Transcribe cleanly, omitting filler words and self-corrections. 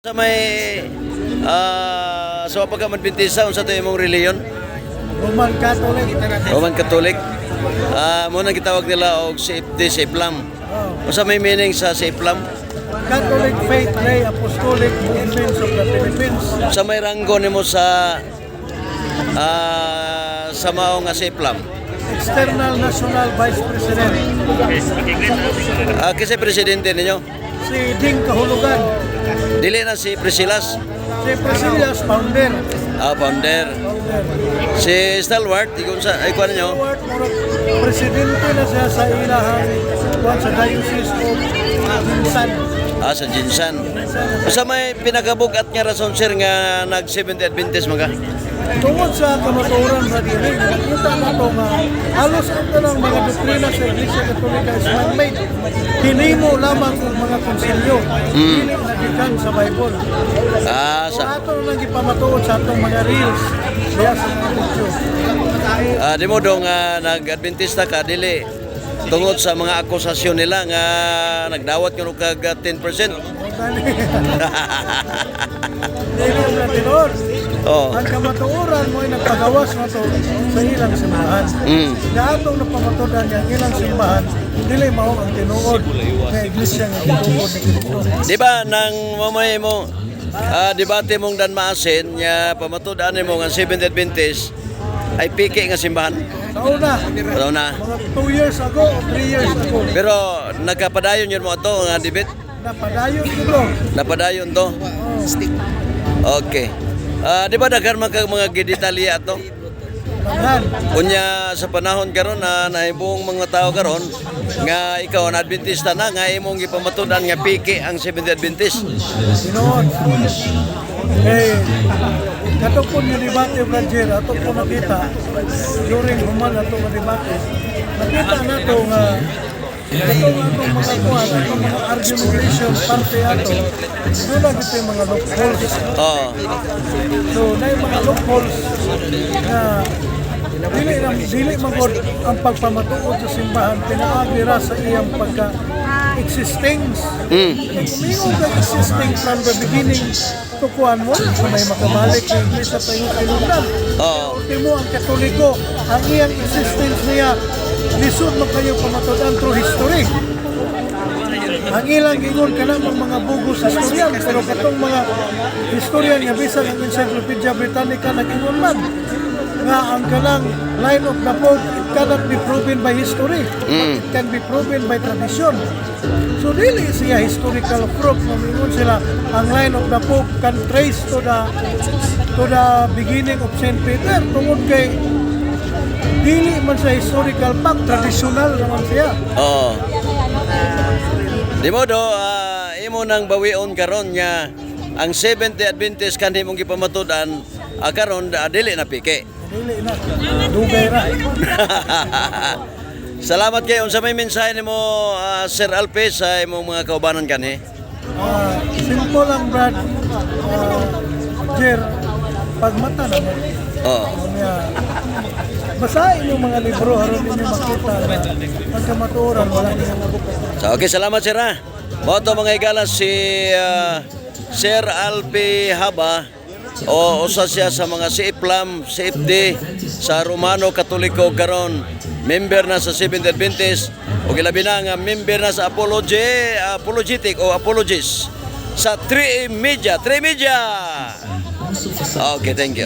Sa may sa pagkamadbintisa unsa to imong reliyon? Roman Catholic. Roman Catholic. Mo nang gitawag nila og safety sa Islam. Unsa may meaning sa Islam? Catholic Faith Lay Apostolic Movement of the Philippines. Sa may ranggo nimo sa mao nga sa Islam. External National Vice President. Kasi presidente ninyo? Si Ding Kahulugan. Dili na si Prisilas. Si Presilas Founder. Founder. Si Stalwart, ikon sa ay kuan nyo? Howard Morok, Presidente na siya sa ilahang sa Diocese of Jinsan. Sa Jinsan. Sa may pinakabugat nga rason sir nga nag 70 Adventist mga? Tungod sa kamaturan sa dili, nakita na ito nga halos ang tanang mga doktrina sa Iglesia Katolika is man-made. Hinimo lamang ang mga konsilyo. Dili nagikan sa Bible. So ato nang ipamatuod sa atong mga reels diya sa mga video. Di mo dong nag-Adventista ka, dili tungod sa mga akusasyon nila nga nagdawat nyo kag 10%. Dili na tinuod. Oh. Ang kamatuoran mo ay nagpagawas na to sa ilang simbahan. Na atong napamatudan niya ilang simbahan, dili mao ang tinuod nga iglesia nga gituod ni Kristo. Di ba nang mamay mo debate mong Dan Maasin nga pamatudan mo nga 70 Adventist ay piki nga simbahan? Nauna, Na. mga 2 years ago o 3 years ago, Pero nagkapadayon yun mo ito nga debate? napadayon ko bro. Napadayon to? Okay. Di ba daghan man kag mga gidetalya to? Daghan. Kunya sa panahon karon na nahibuong mga tao karon nga ikaw ang Adventista na nga imong gipamatudan nga piki ang 70 Adventist. Tinuod. Kato po yung debate, Roger, ato po nakita during human ato nga debate. Nakita na ito nga itong mga kuhan, itong mga argumentation parte ato, doon na ito yung mga loopholes. So, na yung mga loopholes na dili magod ang pagpamatuod sa simbahan, pinaagira sa iyang pagka-existing. Kumingon ka existing from the beginning, tukuhan mo, kung may makabalik na iglesia sa iyong kailunan. Ultimo, ang Katoliko, ang iyang existence niya, lisod mo kayo pamatudan through history. Ang ilang ingon ka namang mga bugos historian, pero katong mga historian nga bisan ang Encyclopedia Britannica nag-ingon man nga ang kanang line of the Pope, it cannot be proven by history. It can be proven by tradition. So dili siya historical proof. Mamingon sila ang line of the Pope can trace to the beginning of St. Peter. Tungod kay dili man sa historical fact, traditional naman siya. Di mo do, imo nang bawion karon nga ang 70 Adventist kanhi mong gipamatudan karon dili na piki. Dili na. Dugay ra. Salamat kayo. Unsa may mensahe nimo Sir Alpe sa imong mga kaubanan kanhi? Simple lang, Brad. Jer, pagmata na mo. Basahin yung mga libro, haron ninyo makita na ang kamatuoran, wala niyo mabukod. So, okay, salamat sir ha. Moto mga igala si Sir Alpe Haba o usa siya sa mga CFLAM, CFD sa Romano Katoliko karon. Member na sa Seventh Adventist o ilabi na nga member na sa apologetic o apologies sa 3 Media. Okay, thank you.